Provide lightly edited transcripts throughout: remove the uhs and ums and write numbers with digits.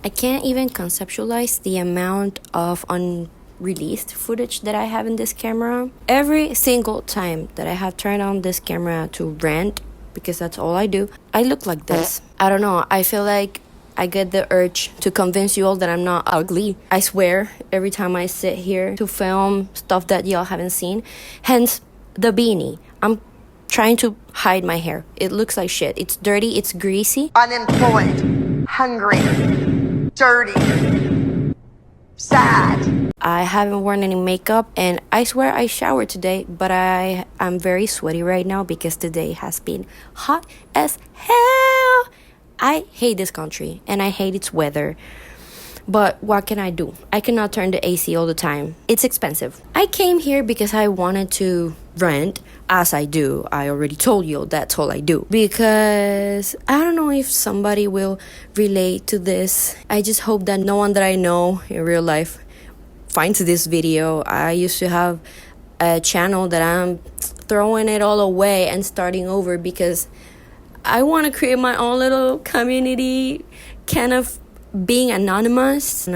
I can't even conceptualize the amount of unreleased footage that I have in this camera. Every single time that I have turned on this camera to rant, because that's all I do, I look like this. I don't know, I feel like I get the urge to convince you all that I'm not ugly. I swear, every time I sit here to film stuff that y'all haven't seen. Hence, the beanie. I'm trying to hide my hair. It looks like shit. It's dirty, it's greasy. Unemployed, hungry, dirty, sad. I haven't worn any makeup, and I swear I showered today, but I'm very sweaty right now because today has been hot as hell. I hate this country, and I hate its weather. But what can I do? I cannot turn the AC all the time. It's expensive. I came here because I wanted to rent, as I do. I already told you that's all I do. Because I don't know if somebody will relate to this. I just hope that no one that I know in real life finds this video. I used to have a channel that I'm throwing it all away and starting over because I want to create my own little community, kind of being anonymous.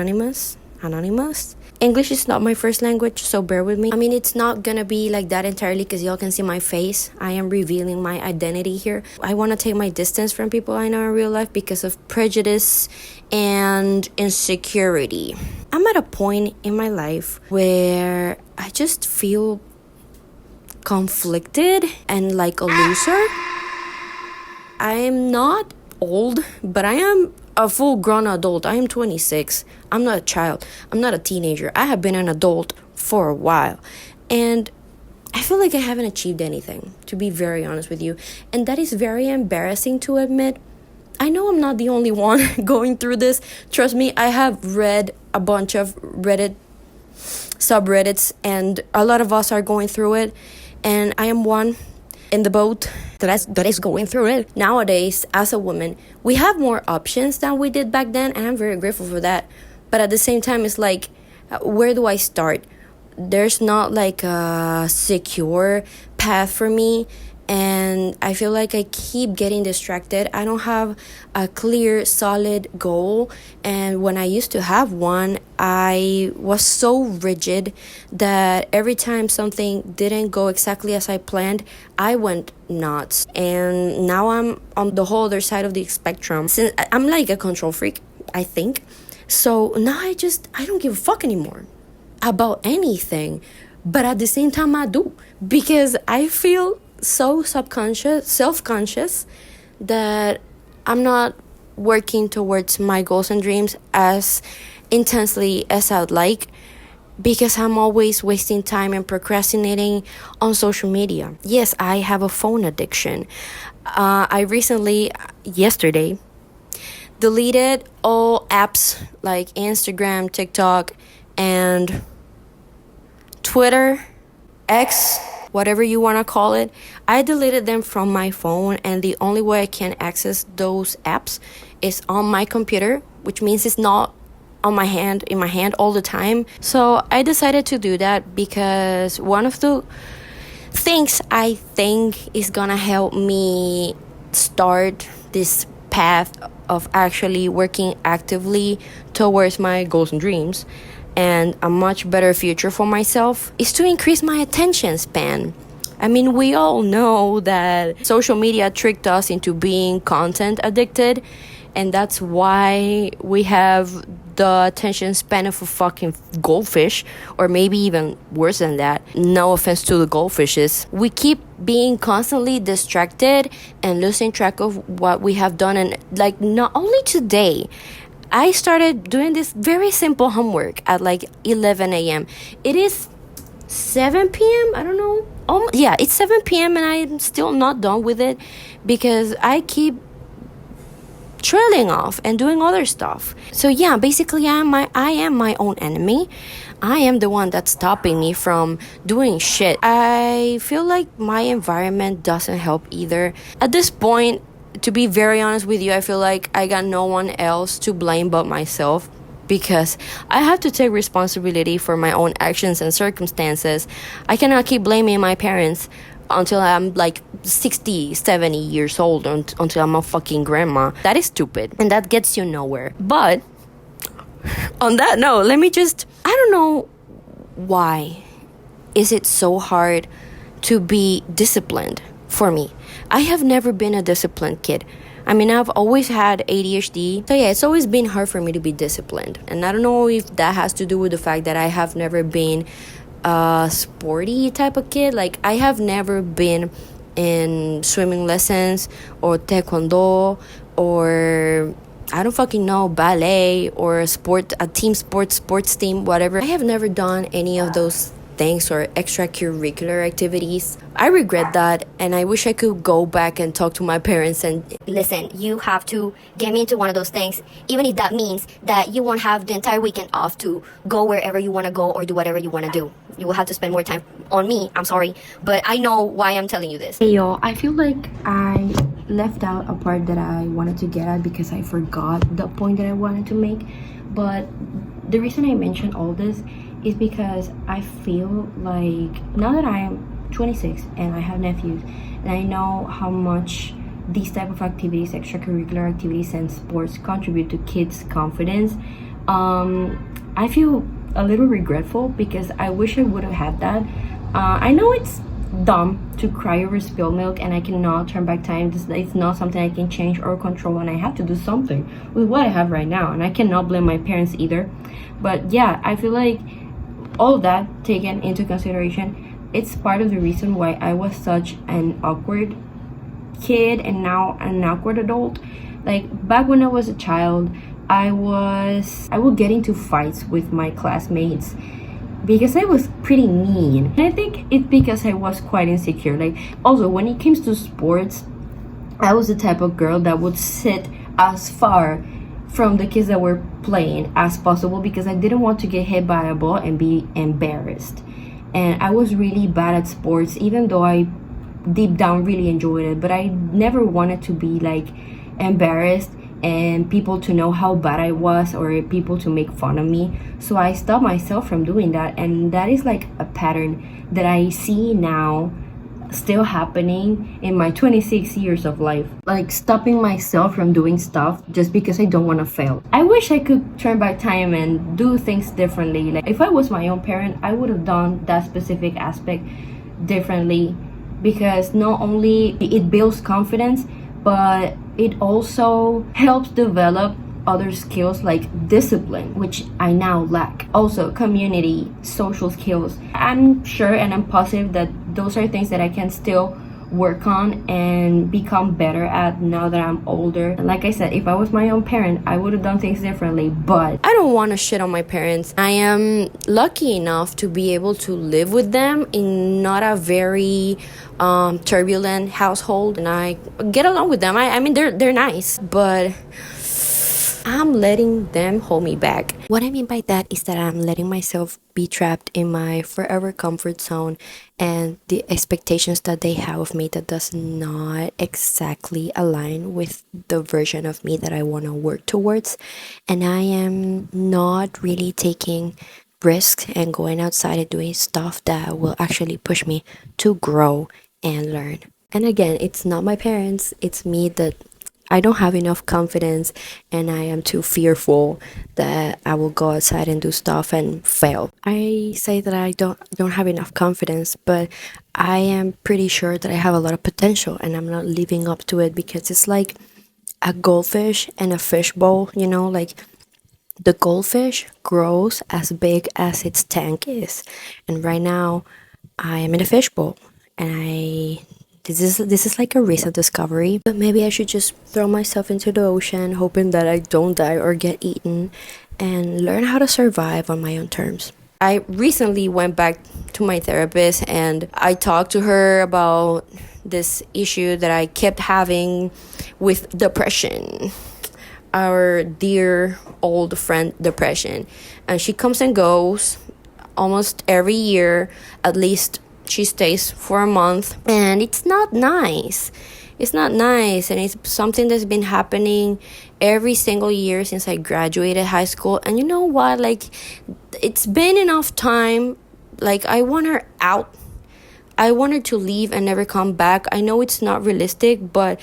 English is not my first language, so bear with me. I mean, it's not gonna be like that entirely because y'all can see my face. I am revealing my identity here. I want to take my distance from people I know in real life because of prejudice and insecurity. I'm at a point in my life where I just feel conflicted and like a loser. I am not old, but I am a full-grown adult. I am 26. I'm not a child. I'm not a teenager. I have been an adult for a while. And I feel like I haven't achieved anything, to be very honest with you. And that is very embarrassing to admit. I know I'm not the only one going through this. Trust me, I have read a bunch of Reddit subreddits, and a lot of us are going through it. And I am one in the boat that is going through it. Nowadays, as a woman, we have more options than we did back then, and I'm very grateful for that. But at the same time, it's like, where do I start? There's not like a secure path for me, and I feel like I keep getting distracted. I don't have a clear, solid goal, and when I used to have one, I was so rigid that every time something didn't go exactly as I planned, I went nuts. And now I'm on the whole other side of the spectrum. Since I'm like a control freak, I think. So now I don't give a fuck anymore about anything. But at the same time, I do. Because I feel so self-conscious that I'm not working towards my goals and dreams as intensely as I'd like, because I'm always wasting time and procrastinating on social media. Yes, I have a phone addiction. I recently, yesterday, deleted all apps like Instagram, TikTok, and Twitter, X, whatever you want to call it. I deleted them from my phone, and the only way I can access those apps is on my computer, which means it's not in my hand all the time. So I decided to do that because one of the things I think is gonna help me start this path of actually working actively towards my goals and dreams and a much better future for myself is to increase my attention span. I mean, we all know that social media tricked us into being content addicted, and that's why we have the attention span of a fucking goldfish, or maybe even worse than that. No offense to the goldfishes. We keep being constantly distracted and losing track of what we have done. And like, not only today, I started doing this very simple homework at like 11 a.m. It is 7 p.m. I don't know. Yeah, it's 7 p.m. and I'm still not done with it because I keep trailing off and doing other stuff. So yeah, basically I am my own enemy. I am the one that's stopping me from doing shit. I feel like my environment doesn't help either. At this point, to be very honest with you, I feel like I got no one else to blame but myself, because I have to take responsibility for my own actions and circumstances. I cannot keep blaming my parents until I'm like 60, 70 years old, until I'm a fucking grandma. That is stupid, and that gets you nowhere. But On that note, let me just, I don't know why is it so hard to be disciplined for me. I have never been a disciplined kid. I mean, I've always had ADHD. So yeah, it's always been hard for me to be disciplined. And I don't know if that has to do with the fact that I have never been a sporty type of kid. Like, I have never been in swimming lessons or taekwondo or I don't fucking know, ballet or a team sports team, whatever. I have never done any of those things or extracurricular activities. I regret that, and I wish I could go back and talk to my parents and Listen, you have to get me into one of those things, even if that means that you won't have the entire weekend off to go wherever you want to go or do whatever you want to do. You will have to spend more time on me. I'm sorry, but I know why I'm telling you this. Hey y'all, I feel like I left out a part that I wanted to get at because I forgot the point that I wanted to make. But the reason I mentioned all this is because I feel like now that I am 26 and I have nephews and I know how much these type of activities, extracurricular activities and sports contribute to kids' confidence, I feel a little regretful because I wish I would have had that. I know it's dumb to cry over spilled milk and I cannot turn back time. It's not something I can change or control, and I have to do something with what I have right now, and I cannot blame my parents either. But yeah, I feel like all of that taken into consideration, it's part of the reason why I was such an awkward kid and now an awkward adult. Like, back when I was a child, I would get into fights with my classmates because I was pretty mean. And I think it's because I was quite insecure. Like, also, when it comes to sports, I was the type of girl that would sit as far from the kids that were playing as possible because I didn't want to get hit by a ball and be embarrassed. And I was really bad at sports, even though I deep down really enjoyed it, but I never wanted to be like embarrassed and people to know how bad I was or people to make fun of me. So I stopped myself from doing that, and that is like a pattern that I see now still happening in my 26 years of life, like stopping myself from doing stuff just because I don't want to fail. I wish I could turn back time and do things differently. Like, if I was my own parent, I would have done that specific aspect differently, because not only it builds confidence, but it also helps develop other skills like discipline, which I now lack. Also, community, social skills. I'm sure and I'm positive that those are things that I can still work on and become better at now that I'm older. And like I said, if I was my own parent, I would have done things differently, but I don't want to shit on my parents. I am lucky enough to be able to live with them in not a very turbulent household, and I get along with them. I mean, they're nice, but I'm letting them hold me back. What I mean by that is that I'm letting myself be trapped in my forever comfort zone and the expectations that they have of me that does not exactly align with the version of me that I want to work towards. And I am not really taking risks and going outside and doing stuff that will actually push me to grow and learn. And again, it's not my parents, it's me that I don't have enough confidence, and I am too fearful that I will go outside and do stuff and fail. I say that I don't have enough confidence, but I am pretty sure that I have a lot of potential, and I'm not living up to it because it's like a goldfish and a fishbowl, you know, like the goldfish grows as big as its tank is. And right now I am in a fishbowl, and this is like a recent discovery, but maybe I should just throw myself into the ocean, hoping that I don't die or get eaten, and learn how to survive on my own terms. I recently went back to my therapist and I talked to her about this issue that I kept having with depression, our dear old friend depression. And she comes and goes almost every year, at least she stays for a month, and it's not nice. It's not nice, and it's something that's been happening every single year since I graduated high school. And you know what? Like, it's been enough time. Like, I want her out. I want her to leave and never come back. I know it's not realistic, but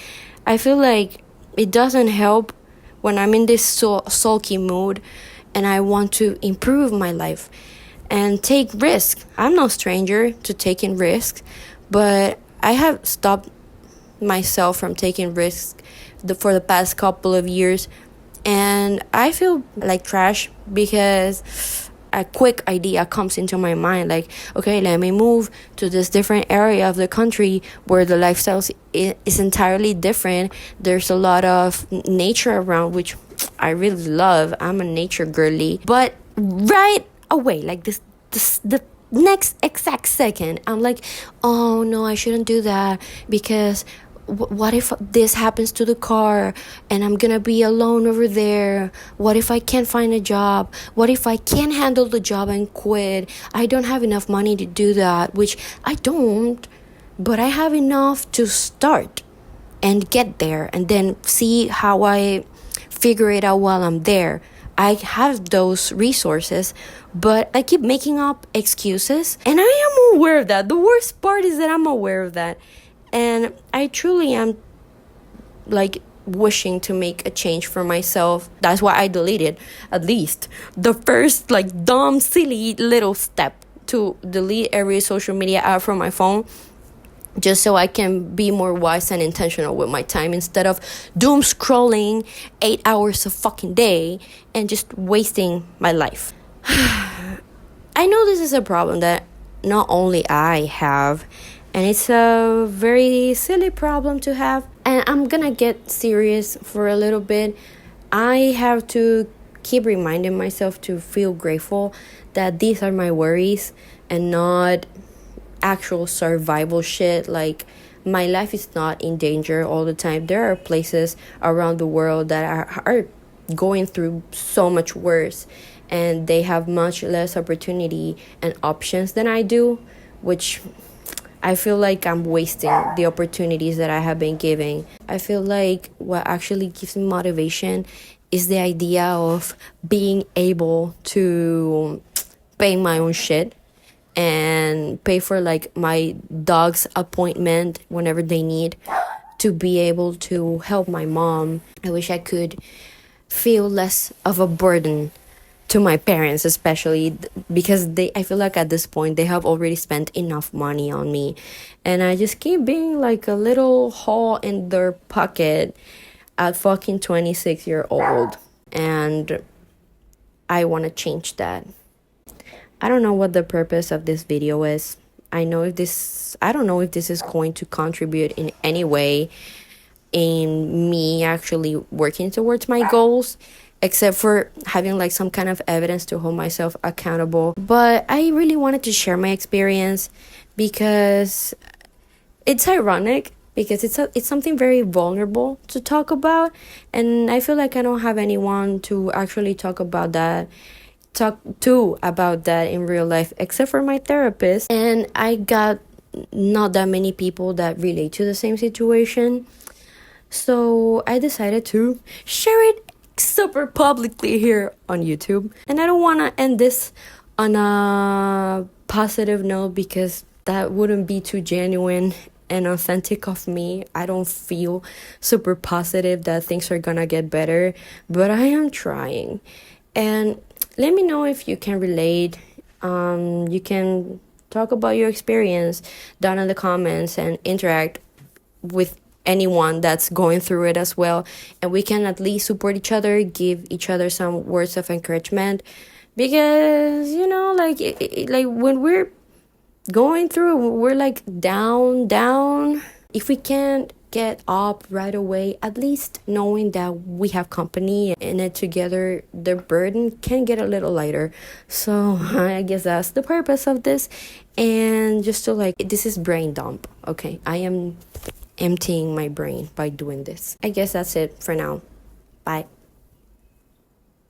I feel like it doesn't help when I'm in this sulky mood and I want to improve my life and take risks. I'm no stranger to taking risks, but I have stopped myself from taking risks for the past couple of years, and I feel like trash because a quick idea comes into my mind, like, okay, let me move to this different area of the country where the lifestyle is entirely different. There's a lot of nature around, which I really love. I'm a nature girly, but right away, like the next exact second, I'm like, oh no, I shouldn't do that, because what if this happens to the car and I'm gonna be alone over there? What if I can't find a job? What if I can't handle the job and quit? I don't have enough money to do that, which I don't, but I have enough to start and get there and then see how I figure it out while I'm there. I have those resources, but I keep making up excuses, and I am aware of that. The worst part is that I'm aware of that. And I truly am like wishing to make a change for myself. That's why I deleted at least the first like dumb, silly little step to delete every social media app from my phone, just so I can be more wise and intentional with my time instead of doom scrolling 8 hours a fucking day and just wasting my life. I know this is a problem that not only I have, and it's a very silly problem to have. And I'm gonna get serious for a little bit. I have to keep reminding myself to feel grateful that these are my worries and not actual survival shit. Like, my life is not in danger all the time. There are places around the world that are going through so much worse, and they have much less opportunity and options than I do, which I feel like I'm wasting the opportunities that I have been giving. I feel like what actually gives me motivation is the idea of being able to pay my own shit and pay for like my dog's appointment whenever they need, to be able to help my mom. I wish I could feel less of a burden to my parents, especially because I feel like at this point they have already spent enough money on me, and I just keep being like a little hole in their pocket at fucking 26-year-old, and I want to change that. I don't know what the purpose of this video is. I don't know if this is going to contribute in any way in me actually working towards my goals, except for having like some kind of evidence to hold myself accountable. But I really wanted to share my experience because it's ironic, because it's something very vulnerable to talk about, and I feel like I don't have anyone to actually talk to about that in real life, except for my therapist. And I got not that many people that relate to the same situation, so I decided to share it super publicly here on YouTube. And I don't want to end this on a positive note, because that wouldn't be too genuine and authentic of me. I don't feel super positive that things are gonna get better, but I am trying. And let me know if you can relate. You can talk about your experience down in the comments and interact with anyone that's going through it as well, and we can at least support each other, give each other some words of encouragement, because like when we're going through, we're like down, if we can't get up right away, at least knowing that we have company in it together, the burden can get a little lighter. So I guess that's the purpose of this. And just to this is brain dump, okay? I am emptying my brain by doing this. I guess that's it for now. Bye.